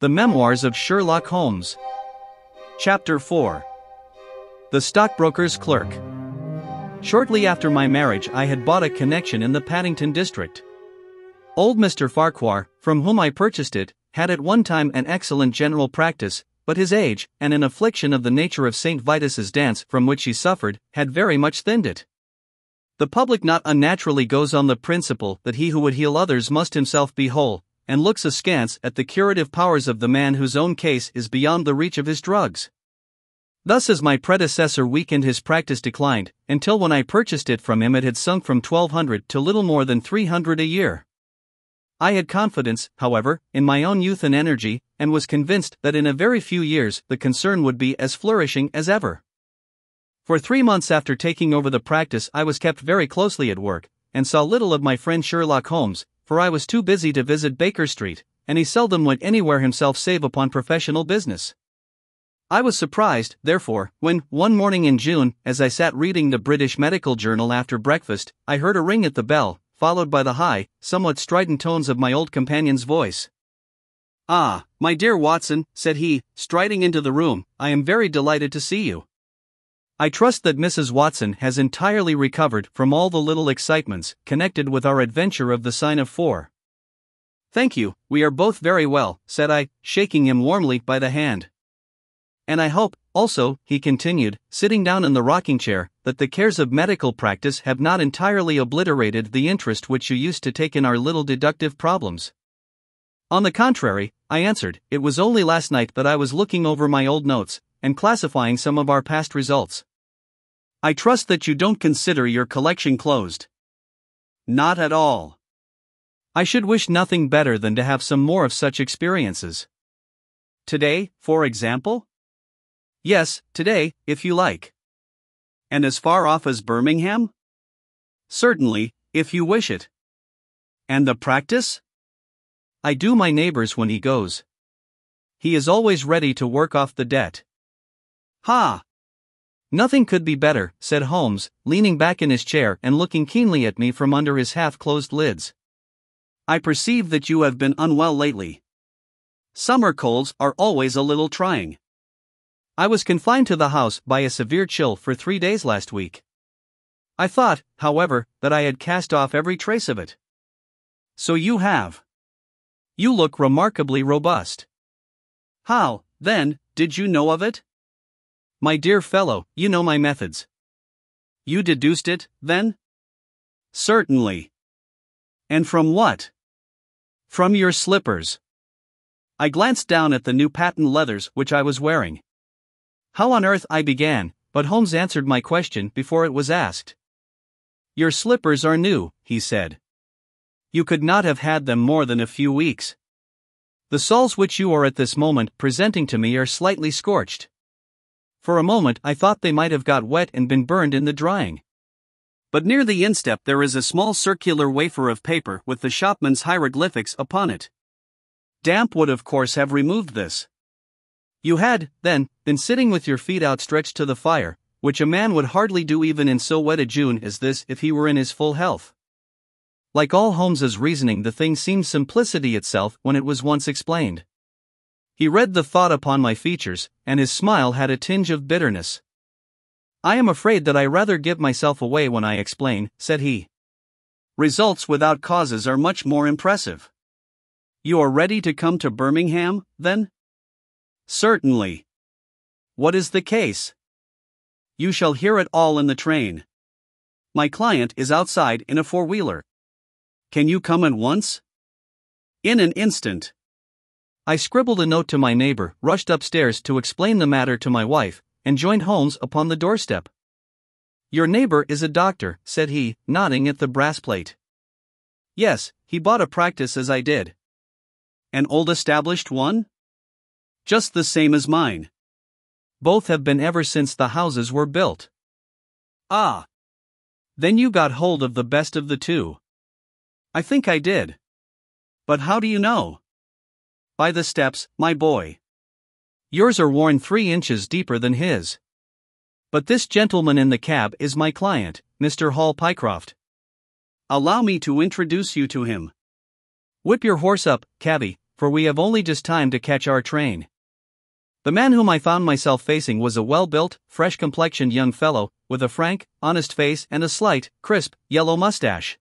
The Memoirs of Sherlock Holmes. Chapter 4. The Stockbroker's Clerk. Shortly after my marriage, I had bought a connection in the Paddington district. Old Mr. Farquhar, from whom I purchased it, had at one time an excellent general practice, but his age, and an affliction of the nature of St. Vitus's dance from which he suffered, had very much thinned it. The public not unnaturally goes on the principle that he who would heal others must himself be whole, and looks askance at the curative powers of the man whose own case is beyond the reach of his drugs. Thus, as my predecessor weakened, his practice declined, until when I purchased it from him it had sunk from 1,200 to little more than 300 a year. I had confidence, however, in my own youth and energy, and was convinced that in a very few years the concern would be as flourishing as ever. For 3 months after taking over the practice I was kept very closely at work, and saw little of my friend Sherlock Holmes, for I was too busy to visit Baker Street, and he seldom went anywhere himself save upon professional business. I was surprised, therefore, when, one morning in June, as I sat reading the British Medical Journal after breakfast, I heard a ring at the bell, followed by the high, somewhat strident tones of my old companion's voice. "Ah, my dear Watson," said he, striding into the room, "I am very delighted to see you. I trust that Mrs. Watson has entirely recovered from all the little excitements connected with our adventure of the Sign of 4. "Thank you, we are both very well," said I, shaking him warmly by the hand. "And I hope, also," he continued, sitting down in the rocking chair, "that the cares of medical practice have not entirely obliterated the interest which you used to take in our little deductive problems." "On the contrary," I answered, "it was only last night that I was looking over my old notes, and classifying some of our past results." "I trust that you don't consider your collection closed." "Not at all. I should wish nothing better than to have some more of such experiences." "Today, for example?" "Yes, today, if you like." "And as far off as Birmingham?" "Certainly, if you wish it." "And the practice?" "I do my neighbor's when he goes. He is always ready to work off the debt." "Ha! Nothing could be better," said Holmes, leaning back in his chair and looking keenly at me from under his half-closed lids. "I perceive that you have been unwell lately. Summer colds are always a little trying." "I was confined to the house by a severe chill for 3 days last week. I thought, however, that I had cast off every trace of it." "So you have. You look remarkably robust. How, then, did you know of it?" "My dear fellow, you know my methods." "You deduced it, then?" "Certainly." "And from what?" "From your slippers." I glanced down at the new patent leathers which I was wearing. "How on earth," I began, but Holmes answered my question before it was asked. "Your slippers are new," he said. "You could not have had them more than a few weeks. The soles which you are at this moment presenting to me are slightly scorched. For a moment I thought they might have got wet and been burned in the drying. But near the instep there is a small circular wafer of paper with the shopman's hieroglyphics upon it. Damp would of course have removed this. You had, then, been sitting with your feet outstretched to the fire, which a man would hardly do even in so wet a June as this if he were in his full health." Like all Holmes's reasoning, the thing seemed simplicity itself when it was once explained. He read the thought upon my features, and his smile had a tinge of bitterness. "I am afraid that I rather give myself away when I explain," said he. "Results without causes are much more impressive. You are ready to come to Birmingham, then?" "Certainly." "What is the case?" "You shall hear it all in the train. My client is outside in a four-wheeler. Can you come at once?" "In an instant." I scribbled a note to my neighbor, rushed upstairs to explain the matter to my wife, and joined Holmes upon the doorstep. "Your neighbor is a doctor," said he, nodding at the brass plate. "Yes, he bought a practice as I did." "An old established one?" "Just the same as mine." "Both have been ever since the houses were built." "Ah. Then you got hold of the best of the two." "I think I did." "But how do you know?" "By the steps, my boy. Yours are worn 3 inches deeper than his. But this gentleman in the cab is my client, Mr. Hall Pycroft." "Allow me to introduce you to him." "Whip your horse up, cabby, for we have only just time to catch our train. The man whom I found myself facing was a well-built, fresh-complexioned young fellow, with a frank, honest face and a slight, crisp, yellow mustache.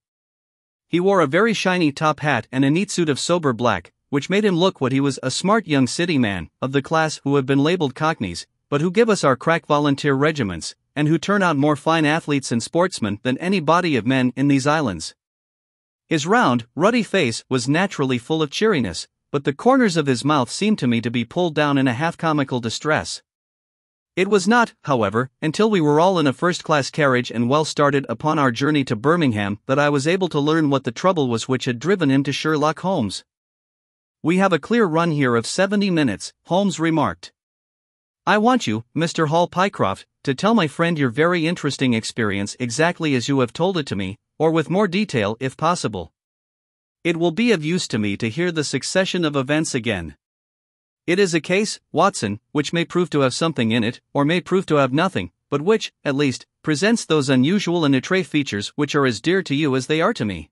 He wore a very shiny top hat and a neat suit of sober black, which made him look what he was, a smart young city man, of the class who have been labeled cockneys, but who give us our crack volunteer regiments, and who turn out more fine athletes and sportsmen than any body of men in these islands. His round, ruddy face was naturally full of cheeriness, but the corners of his mouth seemed to me to be pulled down in a half-comical distress. It was not, however, until we were all in a first-class carriage and well started upon our journey to Birmingham that I was able to learn what the trouble was which had driven him to Sherlock Holmes. "We have a clear run here of 70 minutes, Holmes remarked. "I want you, Mr. Hall Pycroft, to tell my friend your very interesting experience exactly as you have told it to me, or with more detail if possible. It will be of use to me to hear the succession of events again. It is a case, Watson, which may prove to have something in it, or may prove to have nothing, but which, at least, presents those unusual and outre features which are as dear to you as they are to me.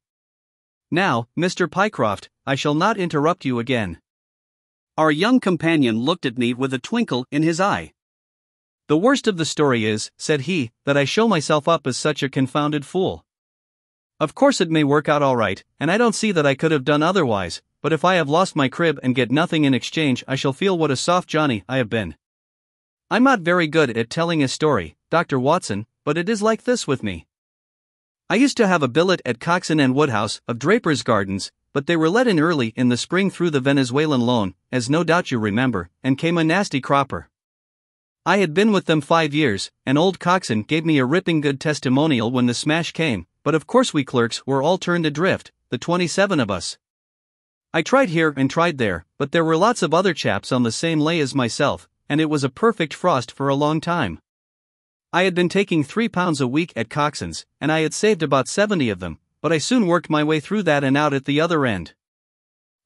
Now, Mr. Pycroft, I shall not interrupt you again." Our young companion looked at me with a twinkle in his eye. "The worst of the story is," said he, "that I show myself up as such a confounded fool. Of course it may work out all right, and I don't see that I could have done otherwise, but if I have lost my crib and get nothing in exchange I shall feel what a soft Johnny I have been. I'm not very good at telling a story, Dr. Watson, but it is like this with me. I used to have a billet at Coxon and Woodhouse, of Draper's Gardens, but they were let in early in the spring through the Venezuelan loan, as no doubt you remember, and came a nasty cropper. I had been with them 5 years, and old Coxon gave me a ripping good testimonial when the smash came, but of course we clerks were all turned adrift, the 27 of us. I tried here and tried there, but there were lots of other chaps on the same lay as myself, and it was a perfect frost for a long time. I had been taking £3 a week at Coxon's, and I had saved about 70 of them, but I soon worked my way through that and out at the other end.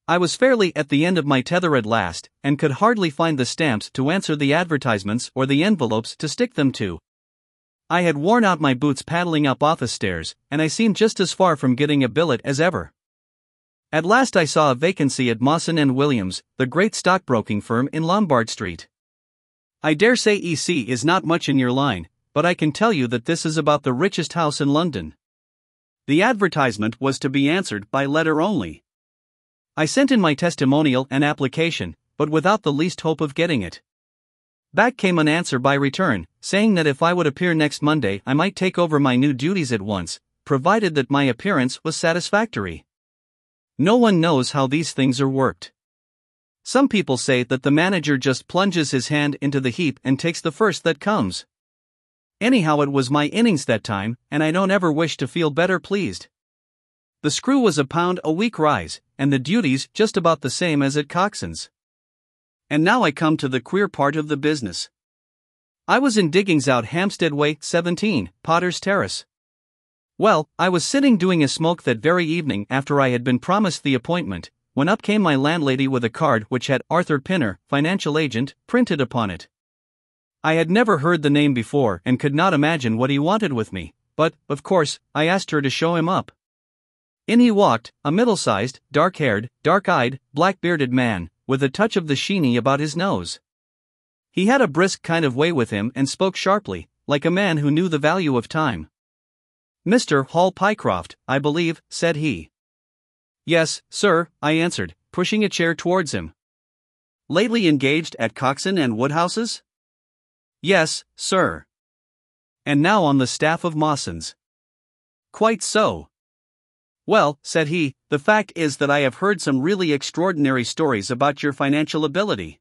I was fairly at the end of my tether at last, and could hardly find the stamps to answer the advertisements or the envelopes to stick them to. I had worn out my boots paddling up office stairs, and I seemed just as far from getting a billet as ever. At last I saw a vacancy at Mawson and Williams, the great stockbroking firm in Lombard Street. I dare say EC is not much in your line, but I can tell you that this is about the richest house in London. The advertisement was to be answered by letter only. I sent in my testimonial and application, but without the least hope of getting it. Back came an answer by return, saying that if I would appear next Monday I might take over my new duties at once, provided that my appearance was satisfactory. No one knows how these things are worked. Some people say that the manager just plunges his hand into the heap and takes the first that comes. Anyhow, it was my innings that time, and I don't ever wish to feel better pleased. The screw was £1 a week rise, and the duties just about the same as at Coxon's. And now I come to the queer part of the business. I was in diggings out Hampstead Way, 17, Potter's Terrace. Well, I was sitting doing a smoke that very evening after I had been promised the appointment, when up came my landlady with a card which had Arthur Pinner, financial agent, printed upon it. I had never heard the name before and could not imagine what he wanted with me, but, of course, I asked her to show him up. In he walked, a middle-sized, dark-haired, dark-eyed, black-bearded man, with a touch of the sheeny about his nose. He had a brisk kind of way with him and spoke sharply, like a man who knew the value of time. "Mr. Hall Pycroft, I believe," said he. "Yes, sir," I answered, pushing a chair towards him. "Lately engaged at Coxon and Woodhouse's?" "Yes, sir." "And now on the staff of Mawson's?" "Quite so." "Well," said he, "the fact is that I have heard some really extraordinary stories about your financial ability.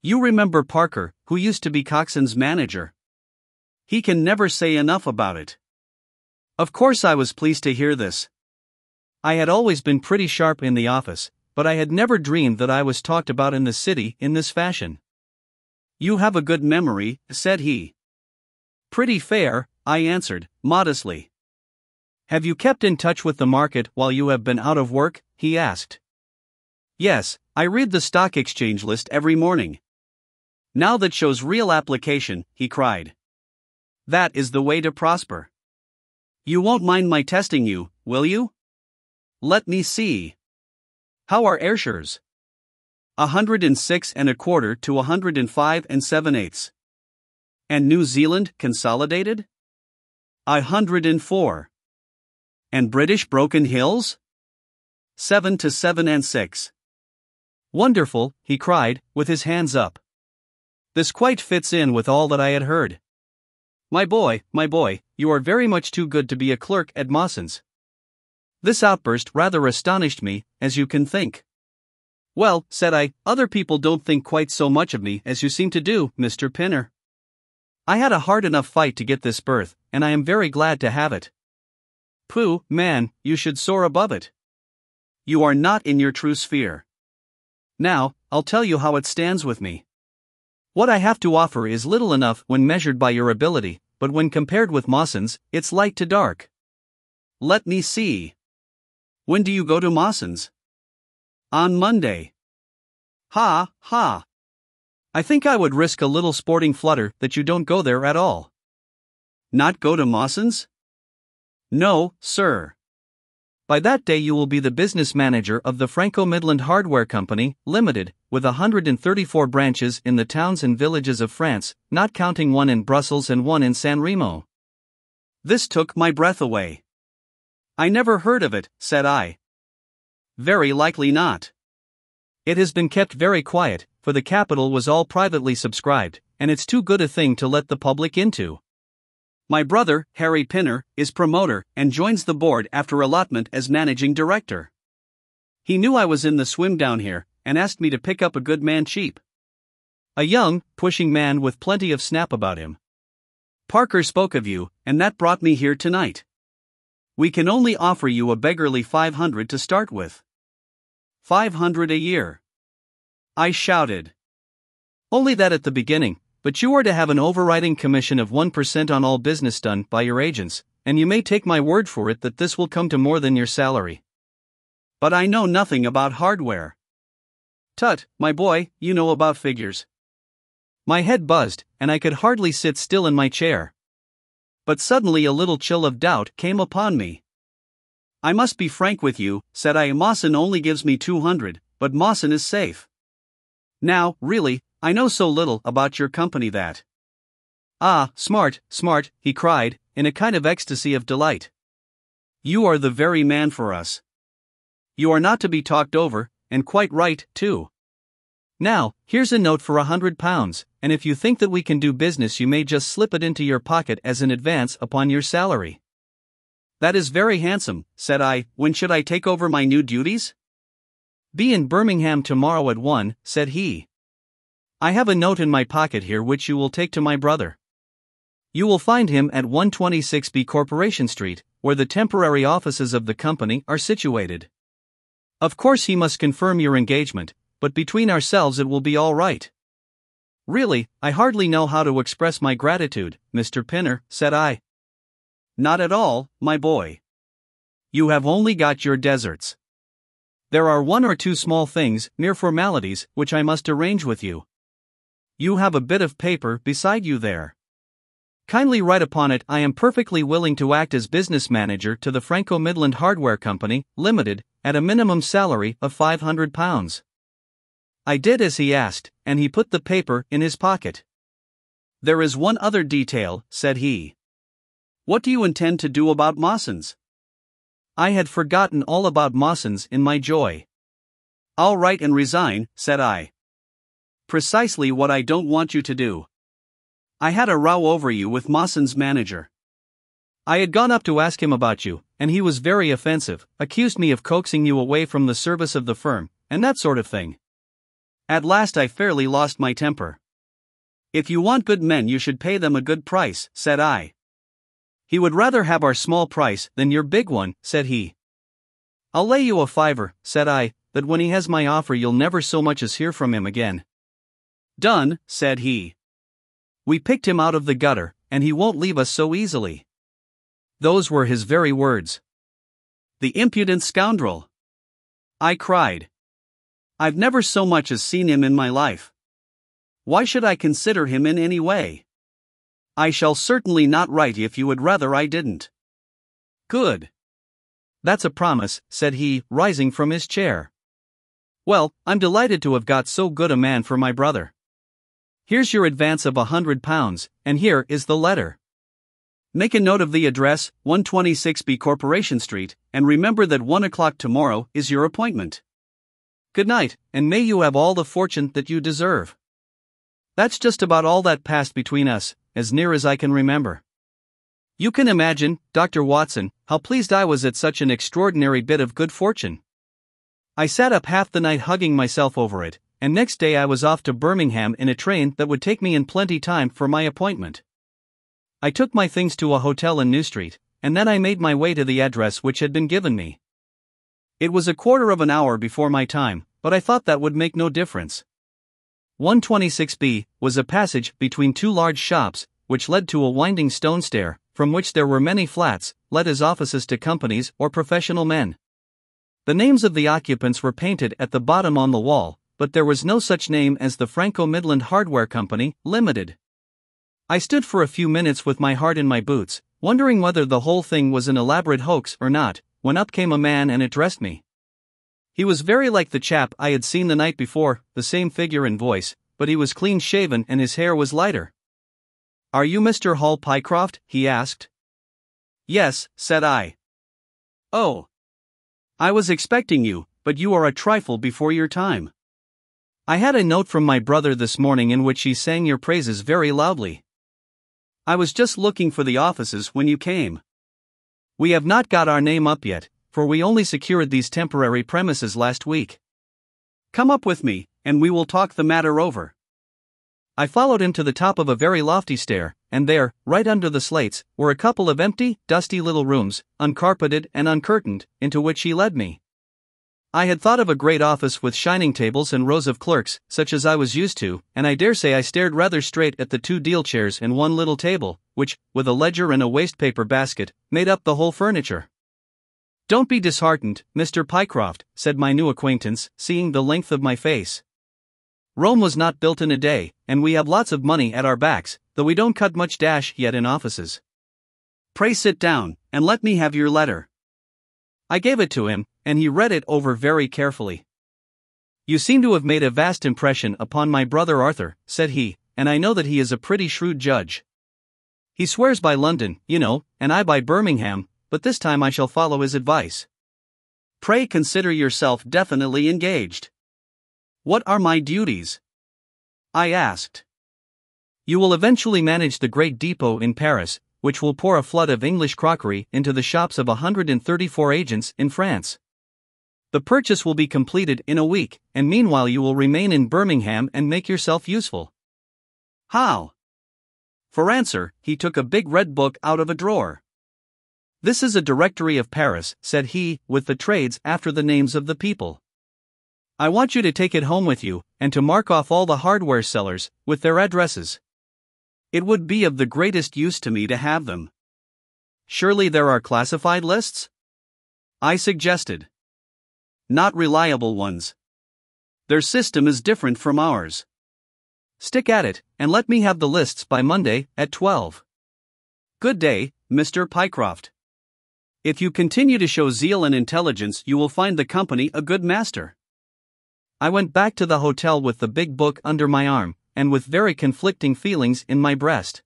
You remember Parker, who used to be Coxon's manager? He can never say enough about it." Of course I was pleased to hear this. I had always been pretty sharp in the office, but I had never dreamed that I was talked about in the city in this fashion. "You have a good memory," said he. "Pretty fair," I answered, modestly. "Have you kept in touch with the market while you have been out of work?" he asked. "Yes, I read the stock exchange list every morning." "Now that shows real application," he cried. "That is the way to prosper. You won't mind my testing you, will you? Let me see. How are Ayrshires?" 106 1/4 to 105 7/8. And New Zealand consolidated? 104. And British Broken Hills? 7 to 7 6. Wonderful, he cried, with his hands up. This quite fits in with all that I had heard. My boy, you are very much too good to be a clerk at Mawson's. This outburst rather astonished me, as you can think. Well, said I, other people don't think quite so much of me as you seem to do, Mr. Pinner. I had a hard enough fight to get this berth, and I am very glad to have it. Pooh, man, you should soar above it. You are not in your true sphere. Now, I'll tell you how it stands with me. What I have to offer is little enough when measured by your ability, but when compared with Mawson's, it's light to dark. Let me see. When do you go to Mawson's? On Monday. Ha, ha. I think I would risk a little sporting flutter that you don't go there at all. Not go to Mawson's? No, sir. By that day you will be the business manager of the Franco-Midland Hardware Company, Limited, with 134 branches in the towns and villages of France, not counting one in Brussels and one in San Remo. This took my breath away. I never heard of it, said I. Very likely not. It has been kept very quiet, for the capital was all privately subscribed, and it's too good a thing to let the public into. My brother, Harry Pinner, is promoter and joins the board after allotment as managing director. He knew I was in the swim down here, and asked me to pick up a good man cheap. A young, pushing man with plenty of snap about him. Parker spoke of you, and that brought me here tonight. We can only offer you a beggarly 500 to start with. 500 a year. I shouted. Only that at the beginning, but you are to have an overriding commission of 1% on all business done by your agents, and you may take my word for it that this will come to more than your salary. But I know nothing about hardware. Tut, my boy, you know about figures. My head buzzed, and I could hardly sit still in my chair. But suddenly a little chill of doubt came upon me. I must be frank with you, said I. Mawson only gives me 200, but Mawson is safe. Now, really, I know so little about your company that. Ah, smart, he cried, in a kind of ecstasy of delight. You are the very man for us. You are not to be talked over, and quite right, too. Now, here's a note for £100, and if you think that we can do business you may just slip it into your pocket as an advance upon your salary. That is very handsome, said I. When should I take over my new duties? Be in Birmingham tomorrow at 1, said he. I have a note in my pocket here which you will take to my brother. You will find him at 126B Corporation Street, where the temporary offices of the company are situated. Of course he must confirm your engagement, but between ourselves it will be all right. Really, I hardly know how to express my gratitude, Mr. Pinner, said I. Not at all, my boy. You have only got your deserts. There are one or two small things, mere formalities, which I must arrange with you. You have a bit of paper beside you there. Kindly write upon it, I am perfectly willing to act as business manager to the Franco-Midland Hardware Company, Limited, at a minimum salary of £500. I did as he asked, and he put the paper in his pocket. There is one other detail, said he. What do you intend to do about Mawson's? I had forgotten all about Mawson's in my joy. I'll write and resign, said I. Precisely what I don't want you to do. I had a row over you with Mawson's manager. I had gone up to ask him about you, and he was very offensive, accused me of coaxing you away from the service of the firm, and that sort of thing. At last I fairly lost my temper. If you want good men you should pay them a good price, said I. He would rather have our small price than your big one, said he. I'll lay you a £5, said I, that when he has my offer you'll never so much as hear from him again. Done, said he. We picked him out of the gutter, and he won't leave us so easily. Those were his very words. The impudent scoundrel! I cried. I've never so much as seen him in my life. Why should I consider him in any way? I shall certainly not write if you would rather I didn't. Good. That's a promise, said he, rising from his chair. Well, I'm delighted to have got so good a man for my brother. Here's your advance of £100, and here is the letter. Make a note of the address, 126B Corporation Street, and remember that 1 o'clock tomorrow is your appointment. Good night, and may you have all the fortune that you deserve. That's just about all that passed between us, as near as I can remember. You can imagine, Dr. Watson, how pleased I was at such an extraordinary bit of good fortune. I sat up half the night hugging myself over it, and next day I was off to Birmingham in a train that would take me in plenty time for my appointment. I took my things to a hotel in New Street, and then I made my way to the address which had been given me. It was a quarter of an hour before my time, but I thought that would make no difference. 126B was a passage between two large shops, which led to a winding stone stair, from which there were many flats, let as offices to companies or professional men. The names of the occupants were painted at the bottom on the wall, but there was no such name as the Franco-Midland Hardware Company, Limited. I stood for a few minutes with my heart in my boots, wondering whether the whole thing was an elaborate hoax or not, when up came a man and addressed me. He was very like the chap I had seen the night before, the same figure and voice, but he was clean-shaven and his hair was lighter. "Are you Mr. Hall Pycroft?" he asked. "Yes," said I. "Oh. I was expecting you, but you are a trifle before your time. I had a note from my brother this morning in which he sang your praises very loudly. I was just looking for the offices when you came. We have not got our name up yet, for we only secured these temporary premises last week. Come up with me, and we will talk the matter over." I followed him to the top of a very lofty stair, and there, right under the slates, were a couple of empty, dusty little rooms, uncarpeted and uncurtained, into which he led me. I had thought of a great office with shining tables and rows of clerks, such as I was used to, and I daresay I stared rather straight at the two deal chairs and one little table, which, with a ledger and a wastepaper basket, made up the whole furniture. "Don't be disheartened, Mr. Pycroft," said my new acquaintance, seeing the length of my face. "Rome was not built in a day, and we have lots of money at our backs, though we don't cut much dash yet in offices. Pray sit down, and let me have your letter." I gave it to him, and he read it over very carefully. "You seem to have made a vast impression upon my brother Arthur," said he, "and I know that he is a pretty shrewd judge. He swears by London, you know, and I by Birmingham, but this time I shall follow his advice. Pray consider yourself definitely engaged." "What are my duties?" I asked. "You will eventually manage the great depot in Paris, which will pour a flood of English crockery into the shops of 134 agents in France. The purchase will be completed in a week, and meanwhile you will remain in Birmingham and make yourself useful." "How?" For answer, he took a big red book out of a drawer. "This is a directory of Paris," said he, "with the trades after the names of the people. I want you to take it home with you, and to mark off all the hardware sellers, with their addresses. It would be of the greatest use to me to have them." "Surely there are classified lists?" I suggested. "Not reliable ones. Their system is different from ours. Stick at it, and let me have the lists by Monday, at 12. Good day, Mr. Pycroft. If you continue to show zeal and intelligence, you will find the company a good master." I went back to the hotel with the big book under my arm, and with very conflicting feelings in my breast.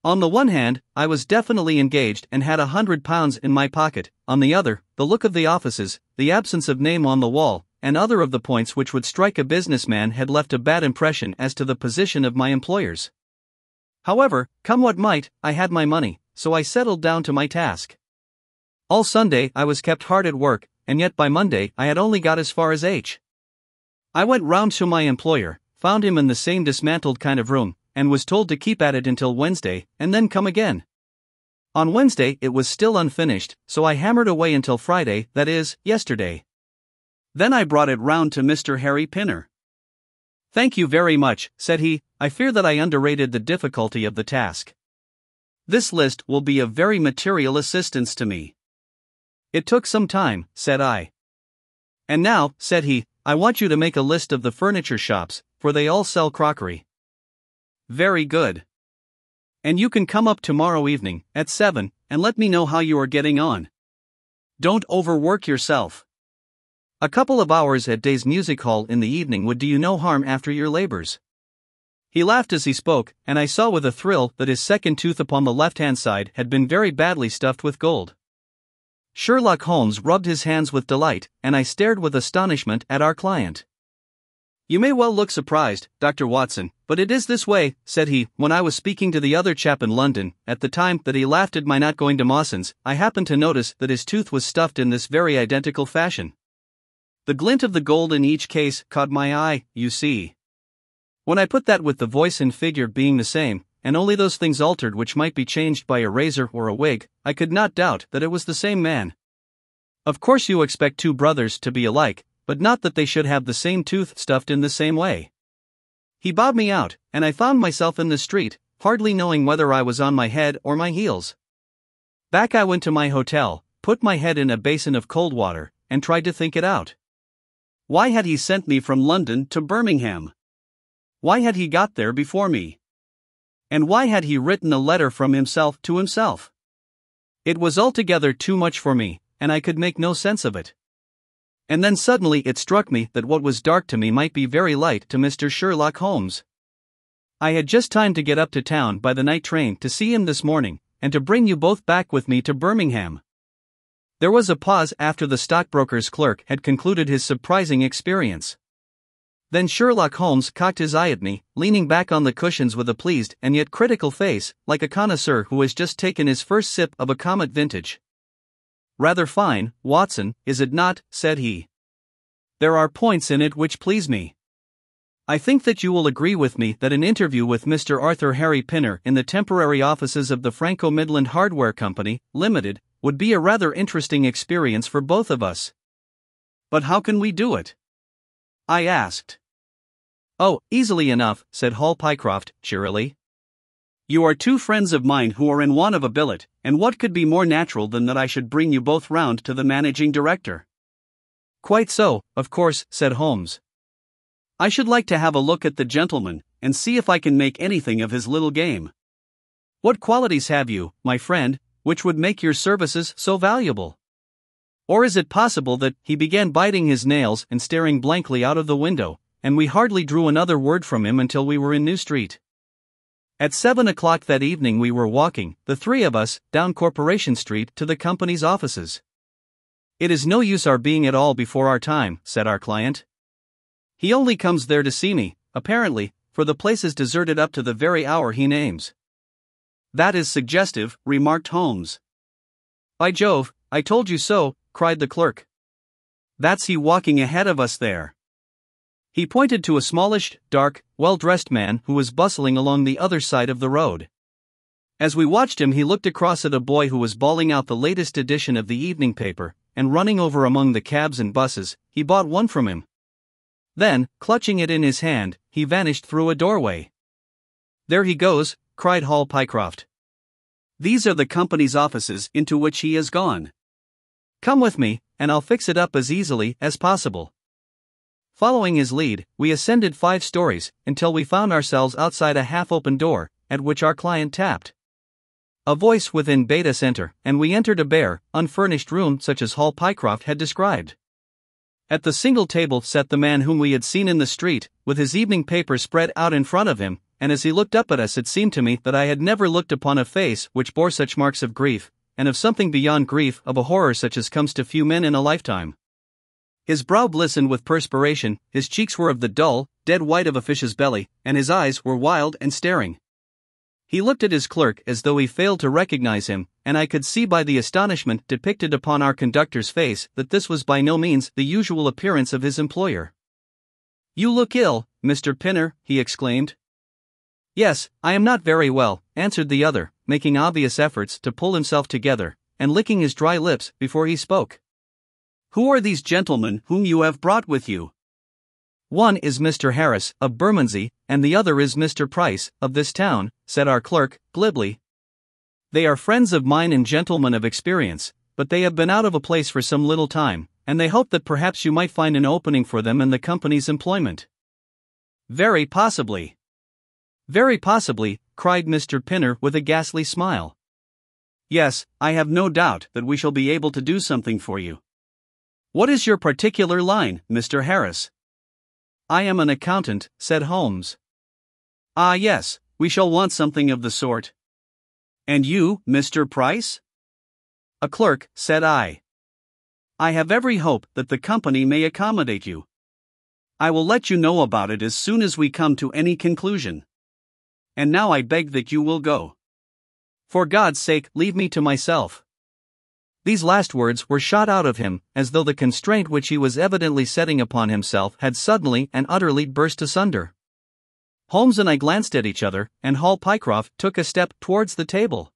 On the one hand, I was definitely engaged and had £100 in my pocket. On the other, the look of the offices, the absence of name on the wall, and other of the points which would strike a businessman had left a bad impression as to the position of my employers. However, come what might, I had my money, so I settled down to my task. All Sunday I was kept hard at work, and yet by Monday I had only got as far as H. I went round to my employer, found him in the same dismantled kind of room, and was told to keep at it until Wednesday, and then come again. On Wednesday it was still unfinished, so I hammered away until Friday, that is, yesterday. Then I brought it round to Mr. Harry Pinner. "Thank you very much," said he. "I fear that I underrated the difficulty of the task. This list will be of very material assistance to me." "It took some time," said I. "And now," said he, "I want you to make a list of the furniture shops, for they all sell crockery." "Very good. And you can come up tomorrow evening, at 7, and let me know how you are getting on. Don't overwork yourself." A couple of hours at Day's music hall in the evening would do you no harm after your labors. He laughed as he spoke, and I saw with a thrill that his second tooth upon the left-hand side had been very badly stuffed with gold. Sherlock Holmes rubbed his hands with delight, and I stared with astonishment at our client. "You may well look surprised, Dr. Watson, but it is this way," said he, "when I was speaking to the other chap in London, at the time that he laughed at my not going to Mawson's, I happened to notice that his tooth was stuffed in this very identical fashion. The glint of the gold in each case caught my eye, you see. When I put that with the voice and figure being the same, and only those things altered which might be changed by a razor or a wig, I could not doubt that it was the same man. Of course you expect two brothers to be alike, but not that they should have the same tooth stuffed in the same way." He bowed me out, and I found myself in the street, hardly knowing whether I was on my head or my heels. Back I went to my hotel, put my head in a basin of cold water, and tried to think it out. Why had he sent me from London to Birmingham? Why had he got there before me? And why had he written a letter from himself to himself? It was altogether too much for me, and I could make no sense of it. And then suddenly it struck me that what was dark to me might be very light to Mr. Sherlock Holmes. I had just time to get up to town by the night train to see him this morning, and to bring you both back with me to Birmingham. There was a pause after the stockbroker's clerk had concluded his surprising experience. Then Sherlock Holmes cocked his eye at me, leaning back on the cushions with a pleased and yet critical face, like a connoisseur who has just taken his first sip of a Comet vintage. "Rather fine, Watson, is it not?" said he. "There are points in it which please me. I think that you will agree with me that an interview with Mr. Arthur Harry Pinner in the temporary offices of the Franco-Midland Hardware Company, Limited, would be a rather interesting experience for both of us." "But how can we do it?" I asked. "Oh, easily enough," said Hall Pycroft, cheerily. "You are two friends of mine who are in want of a billet, and what could be more natural than that I should bring you both round to the managing director?" "Quite so, of course," said Holmes. "I should like to have a look at the gentleman, and see if I can make anything of his little game. What qualities have you, my friend, which would make your services so valuable? Or is it possible that—" He began biting his nails and staring blankly out of the window, and we hardly drew another word from him until we were in New Street. At 7 o'clock that evening we were walking, the three of us, down Corporation Street to the company's offices. "It is no use our being at all before our time," said our client. "He only comes there to see me, apparently, for the place is deserted up to the very hour he names." "That is suggestive," remarked Holmes. "By Jove, I told you so," cried the clerk. "That's he walking ahead of us there." He pointed to a smallish, dark, well-dressed man who was bustling along the other side of the road. As we watched him he looked across at a boy who was bawling out the latest edition of the evening paper, and running over among the cabs and buses, he bought one from him. Then, clutching it in his hand, he vanished through a doorway. "There he goes," cried Hall Pycroft. "These are the company's offices into which he has gone. Come with me, and I'll fix it up as easily as possible." Following his lead, we ascended 5 stories, until we found ourselves outside a half-open door, at which our client tapped. A voice within bade us enter, and we entered a bare, unfurnished room such as Hall Pycroft had described. At the single table sat the man whom we had seen in the street, with his evening paper spread out in front of him, and as he looked up at us it seemed to me that I had never looked upon a face which bore such marks of grief, and of something beyond grief, of a horror such as comes to few men in a lifetime. His brow glistened with perspiration, his cheeks were of the dull, dead white of a fish's belly, and his eyes were wild and staring. He looked at his clerk as though he failed to recognize him, and I could see by the astonishment depicted upon our conductor's face that this was by no means the usual appearance of his employer. "You look ill, Mr. Pinner," he exclaimed. "Yes, I am not very well," answered the other, making obvious efforts to pull himself together, and licking his dry lips before he spoke. "Who are these gentlemen whom you have brought with you?" "One is Mr. Harris, of Bermondsey, and the other is Mr. Price, of this town," said our clerk, glibly. "They are friends of mine and gentlemen of experience, but they have been out of a place for some little time, and they hope that perhaps you might find an opening for them in the company's employment." "Very possibly." "Very possibly," cried Mr. Pinner with a ghastly smile. "Yes, I have no doubt that we shall be able to do something for you. What is your particular line, Mr. Harris? I am an accountant, said Holmes. Ah yes, we shall want something of the sort. And you, Mr. Price? A clerk, said I. I have every hope that the company may accommodate you. I will let you know about it as soon as we come to any conclusion. And now I beg that you will go. For God's sake, leave me to myself. These last words were shot out of him, as though the constraint which he was evidently setting upon himself had suddenly and utterly burst asunder. Holmes and I glanced at each other, and Hall Pycroft took a step towards the table.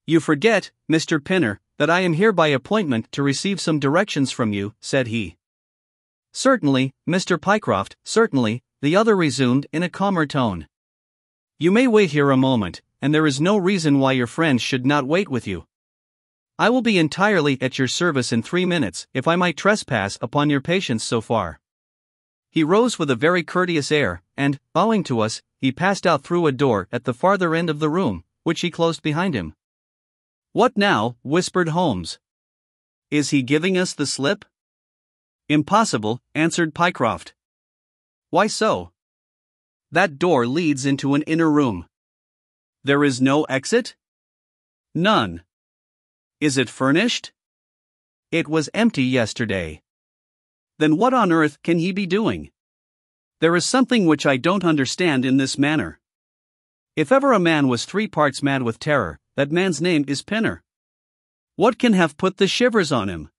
You forget, Mr. Pinner, that I am here by appointment to receive some directions from you, said he. Certainly, Mr. Pycroft, certainly, the other resumed in a calmer tone. You may wait here a moment, and there is no reason why your friends should not wait with you. I will be entirely at your service in 3 minutes, if I might trespass upon your patience so far. He rose with a very courteous air, and, bowing to us, he passed out through a door at the farther end of the room, which he closed behind him. What now? Whispered Holmes. Is he giving us the slip? Impossible, answered Pycroft. Why so? That door leads into an inner room. There is no exit? None. Is it furnished? It was empty yesterday. Then what on earth can he be doing? There is something which I don't understand in this manner. If ever a man was 3 parts mad with terror, that man's name is Pinner. What can have put the shivers on him?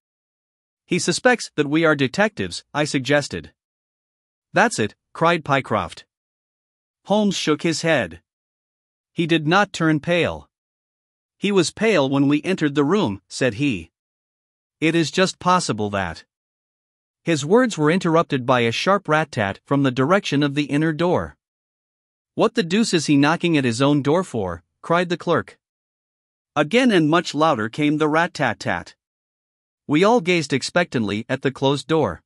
He suspects that we are detectives, I suggested. That's it, cried Pycroft. Holmes shook his head. He did not turn pale. He was pale when we entered the room, said he. It is just possible that. His words were interrupted by a sharp rat-tat from the direction of the inner door. What the deuce is he knocking at his own door for? Cried the clerk. Again and much louder came the rat-tat-tat. We all gazed expectantly at the closed door.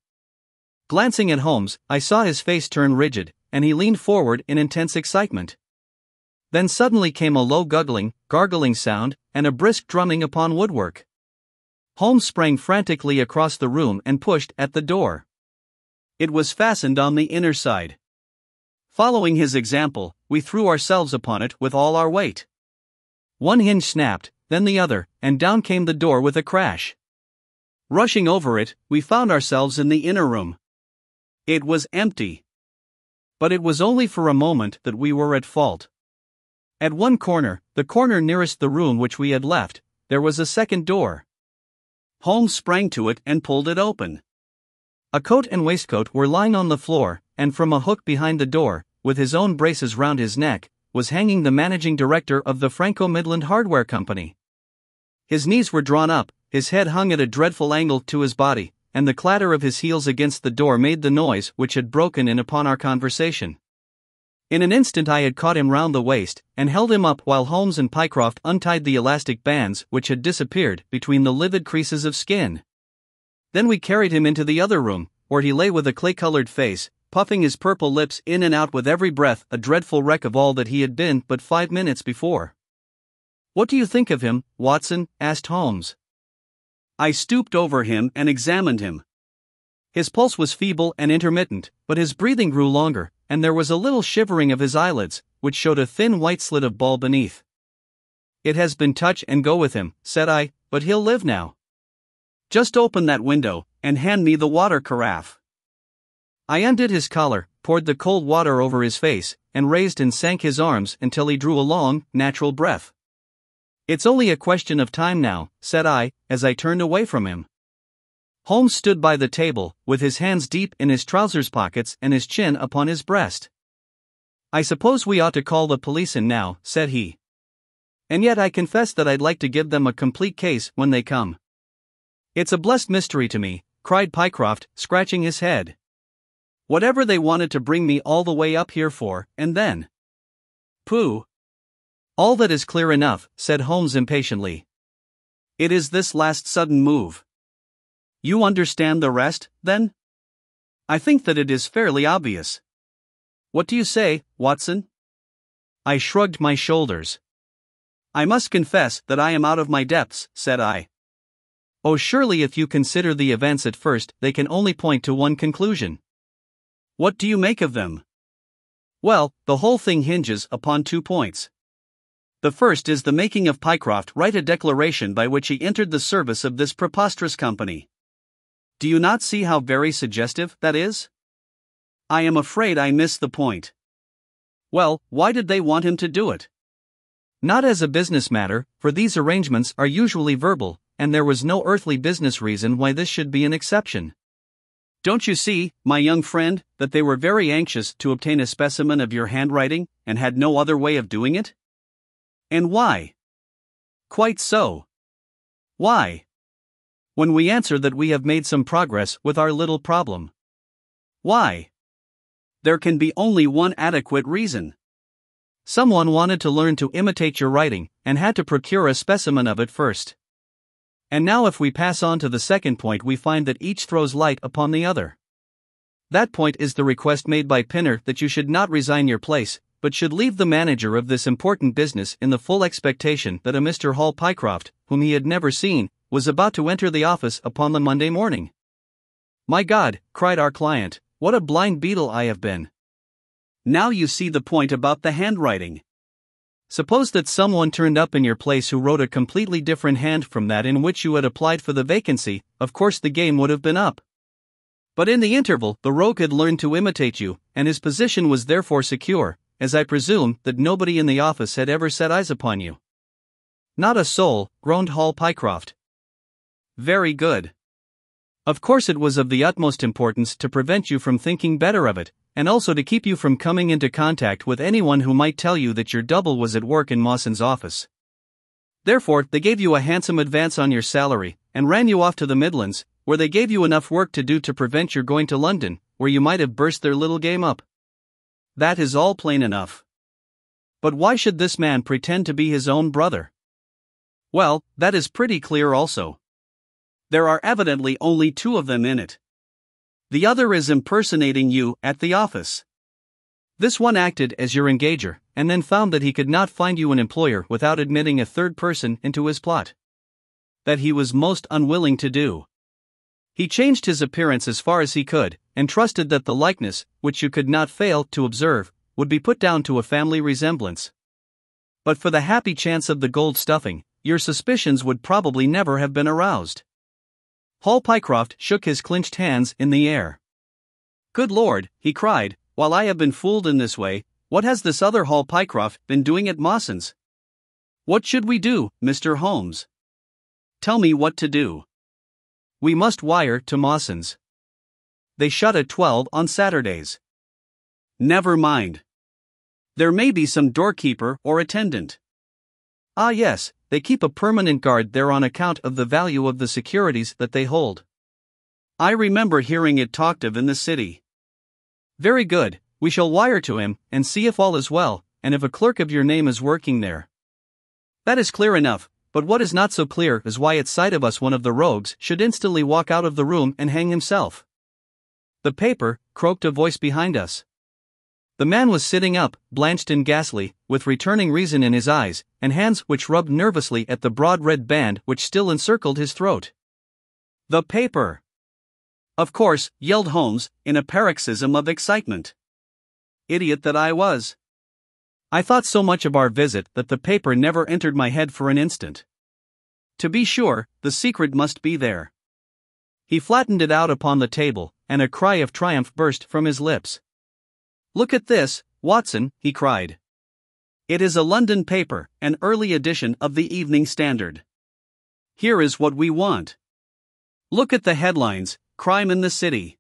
Glancing at Holmes, I saw his face turn rigid, and he leaned forward in intense excitement. Then suddenly came a low gargling sound, and a brisk drumming upon woodwork. Holmes sprang frantically across the room and pushed at the door. It was fastened on the inner side. Following his example, we threw ourselves upon it with all our weight. One hinge snapped, then the other, and down came the door with a crash. Rushing over it, we found ourselves in the inner room. It was empty. But it was only for a moment that we were at fault. At one corner, the corner nearest the room which we had left, there was a second door. Holmes sprang to it and pulled it open. A coat and waistcoat were lying on the floor, and from a hook behind the door, with his own braces round his neck, was hanging the managing director of the Franco-Midland Hardware Company. His knees were drawn up, his head hung at a dreadful angle to his body, and the clatter of his heels against the door made the noise which had broken in upon our conversation. In an instant I had caught him round the waist, and held him up while Holmes and Pycroft untied the elastic bands which had disappeared between the livid creases of skin. Then we carried him into the other room, where he lay with a clay-colored face, puffing his purple lips in and out with every breath, a dreadful wreck of all that he had been but 5 minutes before. What do you think of him, Watson? Asked Holmes. I stooped over him and examined him. His pulse was feeble and intermittent, but his breathing grew longer, and there was a little shivering of his eyelids, which showed a thin white slit of ball beneath. It has been touch and go with him, said I, but he'll live now. Just open that window, and hand me the water carafe. I undid his collar, poured the cold water over his face, and raised and sank his arms until he drew a long, natural breath. It's only a question of time now, said I, as I turned away from him. Holmes stood by the table, with his hands deep in his trousers pockets and his chin upon his breast. I suppose we ought to call the police in now, said he. And yet I confess that I'd like to give them a complete case when they come. It's a blessed mystery to me, cried Pycroft, scratching his head. Whatever they wanted to bring me all the way up here for, and then. Pooh! All that is clear enough, said Holmes impatiently. It is this last sudden move. You understand the rest, then? I think that it is fairly obvious. What do you say, Watson? I shrugged my shoulders. I must confess that I am out of my depths, said I. Oh, surely if you consider the events at first, they can only point to one conclusion. What do you make of them? Well, the whole thing hinges upon 2 points. The first is the making of Pycroft write a declaration by which he entered the service of this preposterous company. Do you not see how very suggestive that is? I am afraid I miss the point. Well, why did they want him to do it? Not as a business matter, for these arrangements are usually verbal, and there was no earthly business reason why this should be an exception. Don't you see, my young friend, that they were very anxious to obtain a specimen of your handwriting, and had no other way of doing it? And why? Quite so. Why? When we answer that we have made some progress with our little problem. Why? There can be only one adequate reason. Someone wanted to learn to imitate your writing, and had to procure a specimen of it first. And now if we pass on to the second point, we find that each throws light upon the other. That point is the request made by Pinner that you should not resign your place, but should leave the manager of this important business in the full expectation that a Mr. Hall Pycroft, whom he had never seen, was about to enter the office upon the Monday morning. My God, cried our client, what a blind beetle I have been. Now you see the point about the handwriting. Suppose that someone turned up in your place who wrote a completely different hand from that in which you had applied for the vacancy, of course the game would have been up. But in the interval, the rogue had learned to imitate you, and his position was therefore secure, as I presume that nobody in the office had ever set eyes upon you. Not a soul, groaned Hall Pycroft. Very good. Of course it was of the utmost importance to prevent you from thinking better of it, and also to keep you from coming into contact with anyone who might tell you that your double was at work in Mawson's office. Therefore, they gave you a handsome advance on your salary, and ran you off to the Midlands, where they gave you enough work to do to prevent your going to London, where you might have burst their little game up. That is all plain enough. But why should this man pretend to be his own brother? Well, that is pretty clear also. There are evidently only 2 of them in it. The other is impersonating you at the office. This one acted as your engager, and then found that he could not find you an employer without admitting a third person into his plot. That he was most unwilling to do. He changed his appearance as far as he could, and trusted that the likeness, which you could not fail to observe, would be put down to a family resemblance. But for the happy chance of the gold stuffing, your suspicions would probably never have been aroused. Hall Pycroft shook his clenched hands in the air. Good Lord, he cried, while I have been fooled in this way, what has this other Hall Pycroft been doing at Mawson's? What should we do, Mr. Holmes? Tell me what to do. We must wire to Mawson's. They shut at 12 on Saturdays. Never mind. There may be some doorkeeper or attendant. Ah yes, they keep a permanent guard there on account of the value of the securities that they hold. I remember hearing it talked of in the city. Very good, we shall wire to him, and see if all is well, and if a clerk of your name is working there. That is clear enough, but what is not so clear is why at sight of us one of the rogues should instantly walk out of the room and hang himself. The paper, croaked a voice behind us. The man was sitting up, blanched and ghastly, with returning reason in his eyes, and hands which rubbed nervously at the broad red band which still encircled his throat. The paper! Of course, yelled Holmes, in a paroxysm of excitement. Idiot that I was! I thought so much of our visit that the paper never entered my head for an instant. To be sure, the secret must be there. He flattened it out upon the table, and a cry of triumph burst from his lips. Look at this, Watson, he cried. It is a London paper, an early edition of the Evening Standard. Here is what we want. Look at the headlines: Crime in the City.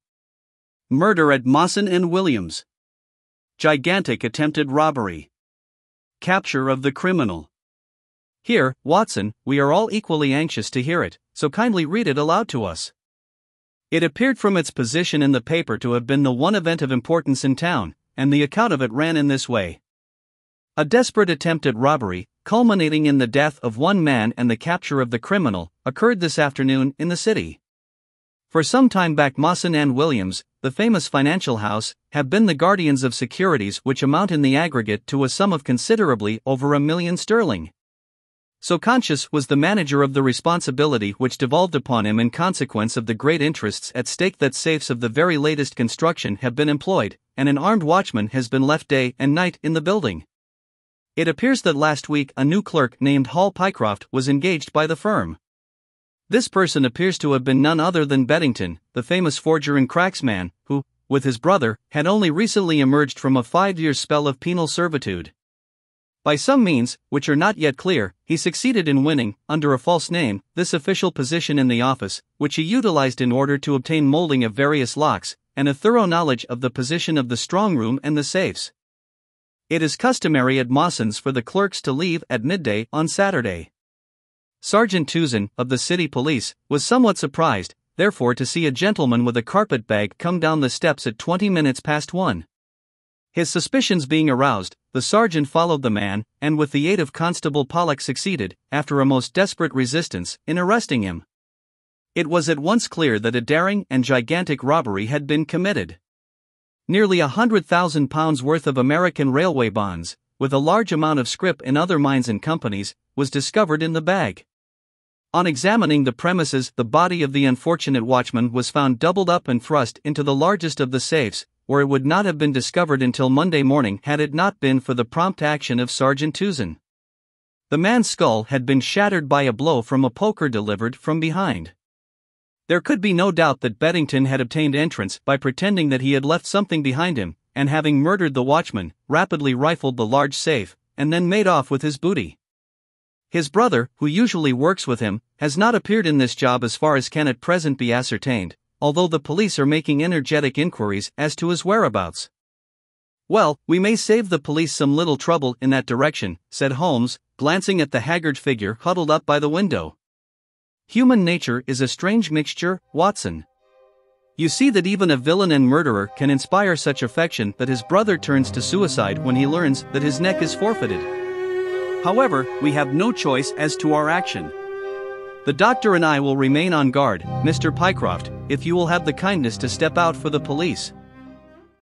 Murder at Mawson and Williams. Gigantic attempted robbery. Capture of the criminal. Here, Watson, we are all equally anxious to hear it, so kindly read it aloud to us. It appeared from its position in the paper to have been the one event of importance in town, and the account of it ran in this way. A desperate attempt at robbery, culminating in the death of one man and the capture of the criminal, occurred this afternoon in the city. For some time back Mawson and Williams, the famous financial house, have been the guardians of securities which amount in the aggregate to a sum of considerably over £1 million. So conscious was the manager of the responsibility which devolved upon him in consequence of the great interests at stake that safes of the very latest construction have been employed, and an armed watchman has been left day and night in the building. It appears that last week a new clerk named Hall Pycroft was engaged by the firm. This person appears to have been none other than Beddington, the famous forger and cracksman, who, with his brother, had only recently emerged from a 5-year spell of penal servitude. By some means, which are not yet clear, he succeeded in winning, under a false name, this official position in the office, which he utilized in order to obtain molding of various locks, and a thorough knowledge of the position of the strong room and the safes. It is customary at Mawson's for the clerks to leave at midday on Saturday. Sergeant Tuzin, of the city police, was somewhat surprised, therefore, to see a gentleman with a carpet bag come down the steps at 20 minutes past 1. His suspicions being aroused, the sergeant followed the man, and with the aid of Constable Pollock succeeded, after a most desperate resistance, in arresting him. It was at once clear that a daring and gigantic robbery had been committed. Nearly £100,000 worth of American railway bonds, with a large amount of scrip in other mines and companies, was discovered in the bag. On examining the premises, the body of the unfortunate watchman was found doubled up and thrust into the largest of the safes, where it would not have been discovered until Monday morning had it not been for the prompt action of Sergeant Tuzin. The man's skull had been shattered by a blow from a poker delivered from behind. There could be no doubt that Beddington had obtained entrance by pretending that he had left something behind him, and having murdered the watchman, rapidly rifled the large safe, and then made off with his booty. His brother, who usually works with him, has not appeared in this job as far as can at present be ascertained, although the police are making energetic inquiries as to his whereabouts. "Well, we may save the police some little trouble in that direction," said Holmes, glancing at the haggard figure huddled up by the window. "Human nature is a strange mixture, Watson. You see that even a villain and murderer can inspire such affection that his brother turns to suicide when he learns that his neck is forfeited. However, we have no choice as to our action. The doctor and I will remain on guard, Mr. Pycroft, if you will have the kindness to step out for the police."